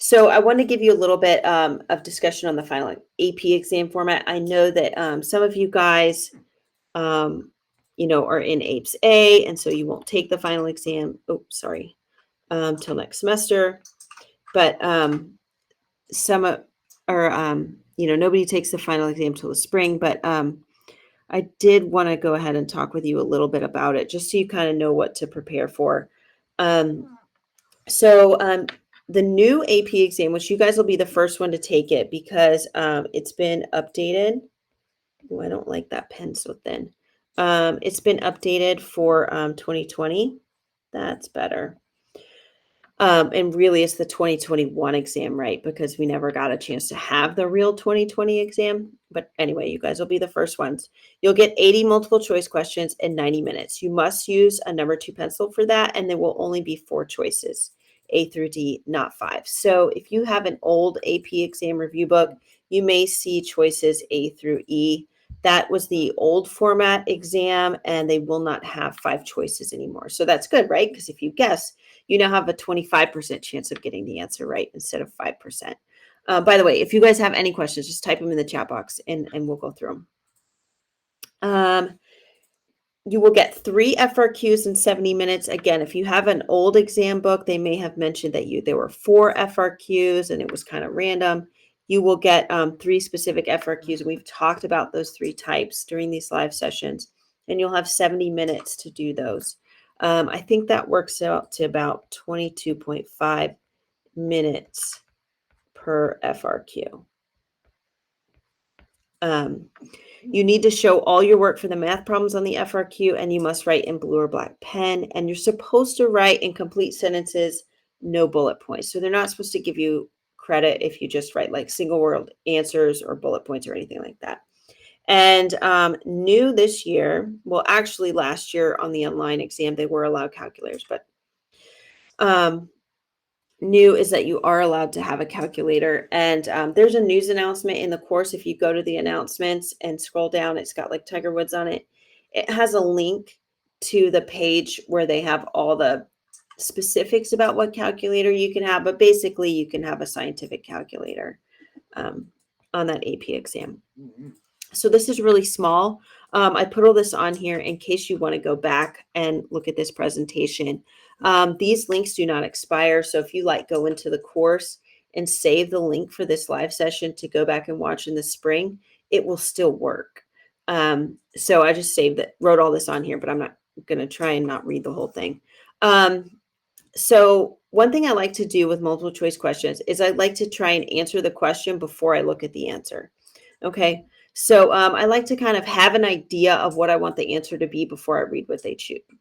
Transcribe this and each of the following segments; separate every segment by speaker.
Speaker 1: So I want to give you a little bit of discussion on the final AP exam format. I know that some of you guys, um, are in APES A, and so you won't take the final exam. Oh, sorry, till next semester. But some nobody takes the final exam till the spring. But I did want to go ahead and talk with you a little bit about it, just so you kind of know what to prepare for. So the new AP exam, which you guys will be the first one to take it because it's been updated. Oh, I don't like that pen so thin. It's been updated for 2020. That's better. And really it's the 2021 exam, right? Because we never got a chance to have the real 2020 exam. But anyway, you guys will be the first ones. You'll get 80 multiple choice questions in 90 minutes. You must use a number 2 pencil for that, and there will only be 4 choices, A through D, not 5. So if you have an old AP exam review book, you may see choices A through E. That was the old format exam, and they will not have 5 choices anymore. So that's good, right? Because if you guess, you now have a 25% chance of getting the answer right instead of 5%. By the way, if you guys have any questions, just type them in the chat box and we'll go through them. You will get 3 FRQs in 70 minutes. Again, if you have an old exam book, they may have mentioned that there were 4 FRQs and it was kind of random. You will get 3 specific FRQs. We've talked about those 3 types during these live sessions, and you'll have 70 minutes to do those. I think that works out to about 22.5 minutes per FRQ. You need to show all your work for the math problems on the FRQ, and you must write in blue or black pen. And you're supposed to write in complete sentences, no bullet points. So they're not supposed to give you credit if you just write like single word answers or bullet points or anything like that. And new this year, well, actually last year on the online exam, they were allowed calculators, but new is that you are allowed to have a calculator. And there's a news announcement in the course. If you go to the announcements and scroll down, it's got like Tiger Woods on it. It has a link to the page where they have all the specifics about what calculator you can have, but basically you can have a scientific calculator on that AP exam. So this is really small. I put all this on here in case you want to go back and look at this presentation. These links do not expire. So if you go into the course and save the link for this live session to go back and watch in the spring, it will still work. So I just wrote all this on here, but I'm not going to try and not read the whole thing. So one thing I like to do with multiple choice questions is I like to try and answer the question before I look at the answer. Okay. So I like to kind of have an idea of what I want the answer to be before I read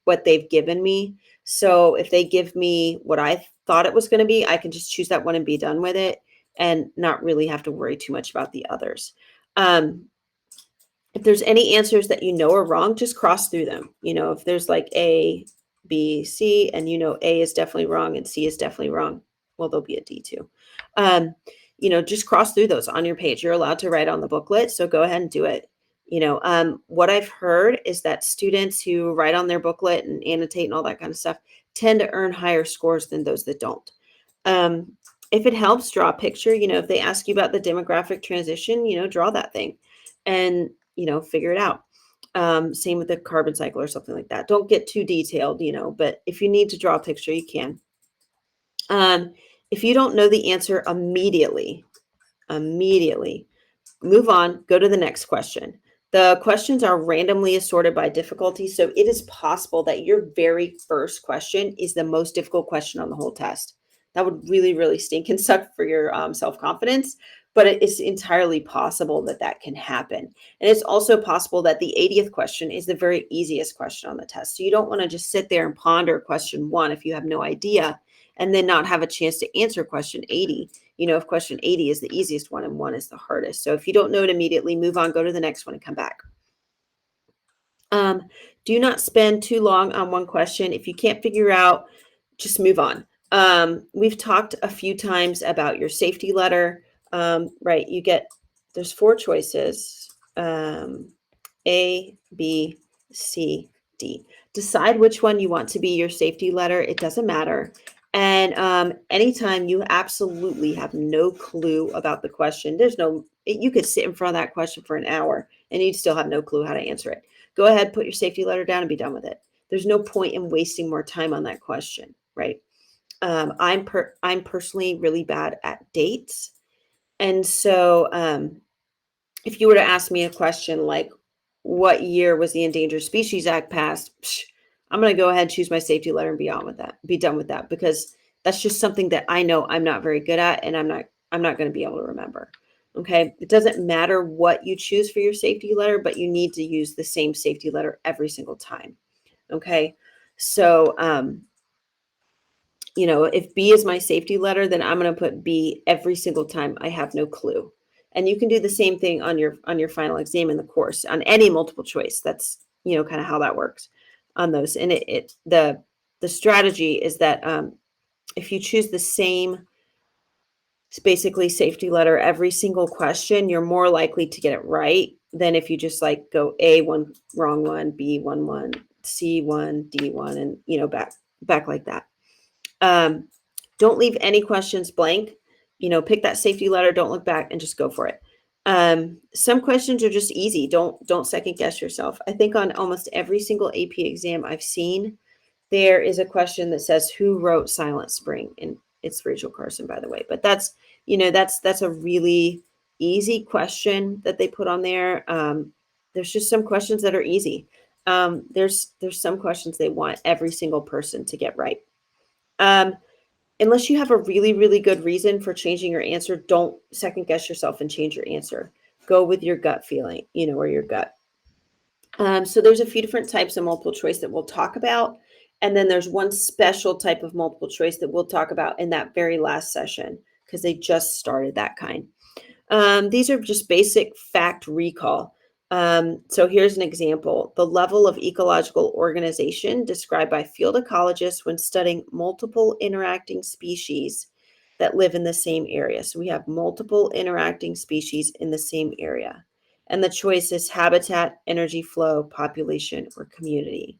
Speaker 1: what they've given me. So if they give me what I thought it was going to be, I can just choose that one and be done with it and not really have to worry too much about the others. If there's any answers that are wrong, just cross through them. If there's like A, B, C, and A is definitely wrong and C is definitely wrong, well, there'll be a D too. Just cross through those on your page. You're allowed to write on the booklet, so go ahead and do it. What I've heard is that students who write on their booklet and annotate and all that kind of stuff tend to earn higher scores than those that don't. If it helps, draw a picture. If they ask you about the demographic transition, draw that thing and, figure it out. Same with the carbon cycle or something like that. Don't get too detailed, but if you need to draw a picture, you can. If you don't know the answer immediately, move on, go to the next question. The questions are randomly assorted by difficulty, so it is possible that your very first question is the most difficult question on the whole test. That would really, really stink and suck for your self-confidence, but it is entirely possible that can happen. And it's also possible that the 80th question is the very easiest question on the test. So you don't want to just sit there and ponder question 1 if you have no idea, and then not have a chance to answer question 80. If question 80 is the easiest one and 1 is the hardest. So if you don't know it immediately, move on, go to the next one and come back. Do not spend too long on one question. If you can't figure out, just move on. We've talked a few times about your safety letter, right? There's 4 choices, A, B, C, D. Decide which one you want to be your safety letter. It doesn't matter. And anytime you absolutely have no clue about the question, you could sit in front of that question for an hour and you'd still have no clue how to answer it. Go ahead, put your safety letter down and be done with it. There's no point in wasting more time on that question, right? I'm personally really bad at dates. And so if you were to ask me a question like, what year was the Endangered Species Act passed? I'm going to go ahead, choose my safety letter, and be done with that, because that's just something that I know I'm not very good at, and I'm not going to be able to remember. Okay. It doesn't matter what you choose for your safety letter, but you need to use the same safety letter every single time. Okay. So, if B is my safety letter, then I'm going to put B every single time I have no clue. And you can do the same thing on your final exam in the course on any multiple choice. That's, kind of how that works on those. And the strategy is that if you choose the same, it's basically safety letter every single question, you're more likely to get it right than if you just like go A one, wrong one, B one, C one, D one, and back like that. Don't leave any questions blank. Pick that safety letter, don't look back, and just go for it. Some questions are just easy. Don't second guess yourself. I think on almost every single AP exam I've seen, there is a question that says, who wrote Silent Spring? And it's Rachel Carson, by the way. But that's a really easy question that they put on there. There's just some questions that are easy. There's some questions they want every single person to get right. Unless you have a really, really good reason for changing your answer, don't second guess yourself and change your answer. Go with your gut feeling, or your gut. So there's a few different types of multiple choice that we'll talk about. And then there's one special type of multiple choice that we'll talk about in that very last session, because they just started that kind. These are just basic fact recall. So here's an example. The level of ecological organization described by field ecologists when studying multiple interacting species that live in the same area. So we have multiple interacting species in the same area. And the choice is habitat, energy flow, population, or community.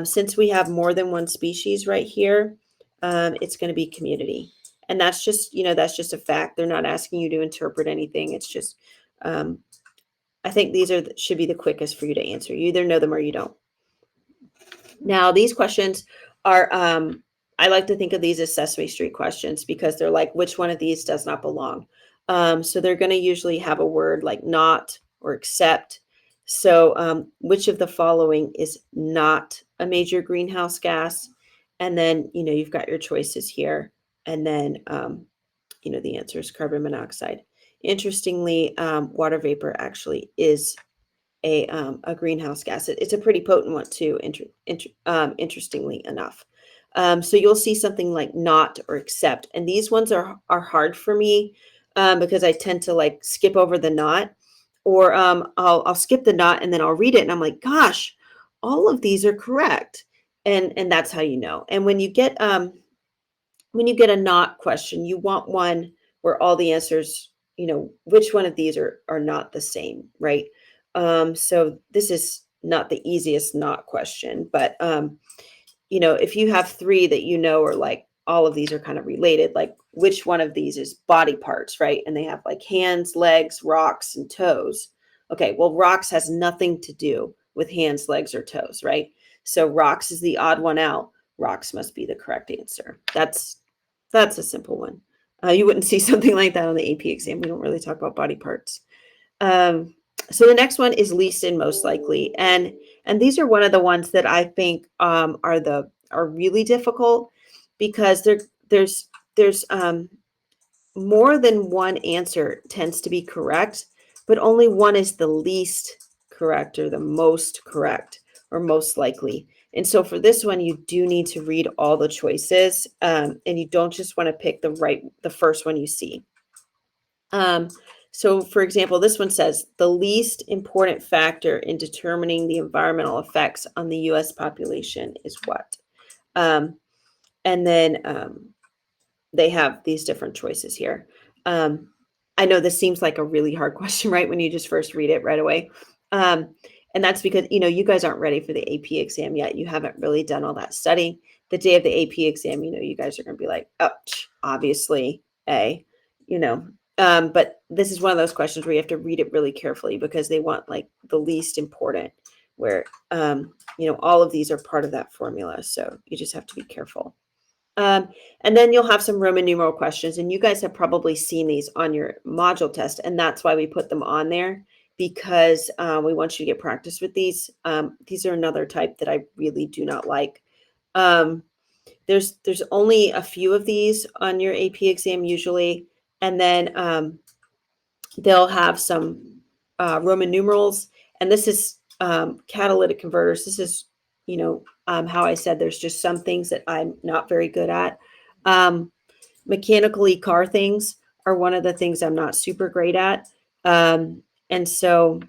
Speaker 1: Since we have more than one species right here, it's going to be community. And that's just a fact. They're not asking you to interpret anything. It's just, I think these should be the quickest for you to answer. You either know them or you don't. Now, these questions are, I like to think of these as Sesame Street questions, because they're like, which one of these does not belong? So they're going to usually have a word like not or except. So which of the following is not a major greenhouse gas? And then, you've got your choices here. And then, the answer is carbon monoxide. Interestingly, water vapor actually is a greenhouse gas. It's a pretty potent one too, interestingly enough. So you'll see something like not or except. And these ones are hard for me because I tend to like skip over the not, or I'll skip the not and then I'll read it and I'm like, gosh, all of these are correct. And that's how you know. And when you get a not question, you want one where all the answers, which one of these are not the same, right? So this is not the easiest not question, but if you have three that are like, all of these are kind of related, like which one of these is body parts, right? And they have like hands, legs, rocks, and toes. Okay, well, rocks has nothing to do with hands, legs, or toes, right? So rocks is the odd one out. Rocks must be the correct answer. That's a simple one. You wouldn't see something like that on the AP exam. We don't really talk about body parts. So the next one is least and most likely, and these are one of the ones that I think are really difficult, because there's more than one answer tends to be correct, but only one is the least correct or the most correct or most likely. And so for this one, you do need to read all the choices, and you don't just want to pick the first one you see. So for example, this one says the least important factor in determining the environmental effects on the U.S. population is what? And then they have these different choices here. I know this seems like a really hard question, right? When you just first read it right away. And that's because, you guys aren't ready for the AP exam yet. You haven't really done all that studying. the day of the AP exam, you guys are going to be like, oh, obviously A, but this is one of those questions where you have to read it really carefully because they want like the least important where, all of these are part of that formula. So you just have to be careful. And then you'll have some Roman numeral questions, and you guys have probably seen these on your module test, and that's why we put them on there because we want you to get practice with these. These are another type that I really do not like. There's only a few of these on your AP exam usually, and then they'll have some Roman numerals, and this is catalytic converters. This is, how I said there's just some things that I'm not very good at. Mechanically car things are one of the things I'm not super great at. And so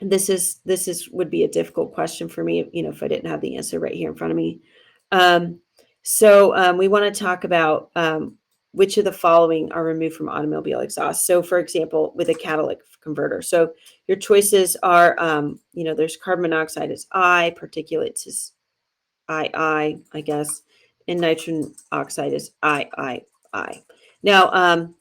Speaker 1: this would be a difficult question for me, if I didn't have the answer right here in front of me. So we want to talk about which of the following are removed from automobile exhaust. So for example, with a catalytic converter. So your choices are, there's carbon monoxide is I, particulates is I guess, and nitrogen oxide is I. Now,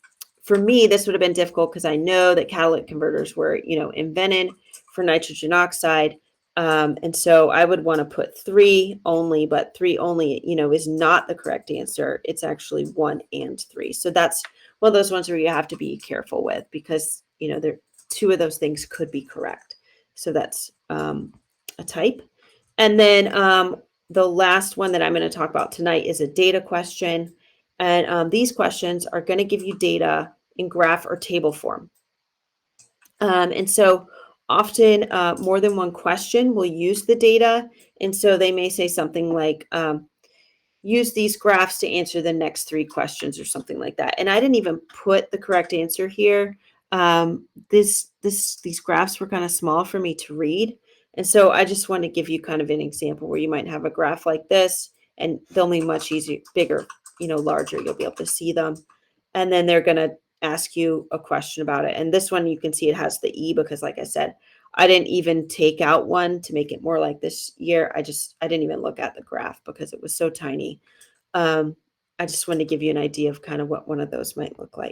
Speaker 1: for me, this would have been difficult because I know that catalytic converters were, invented for nitrogen oxide. And so I would want to put 3 only, but 3 only, is not the correct answer. It's actually 1 and 3. So that's one of those ones where you have to be careful with because, there 2 of those things could be correct. So that's a type. And then the last one that I'm going to talk about tonight is a data question. And these questions are going to give you data in graph or table form. And so often more than one question will use the data. And so they may say something like, use these graphs to answer the next 3 questions or something like that. And I didn't even put the correct answer here. These graphs were kind of small for me to read. And so I just want to give you kind of an example where you might have a graph like this and they'll be much easier, bigger, larger. You'll be able to see them. And then they're going to ask you a question about it. And this one, you can see it has the E because like I said, I didn't even take out one to make it more like this year. I didn't even look at the graph because it was so tiny. I just wanted to give you an idea of kind of what one of those might look like.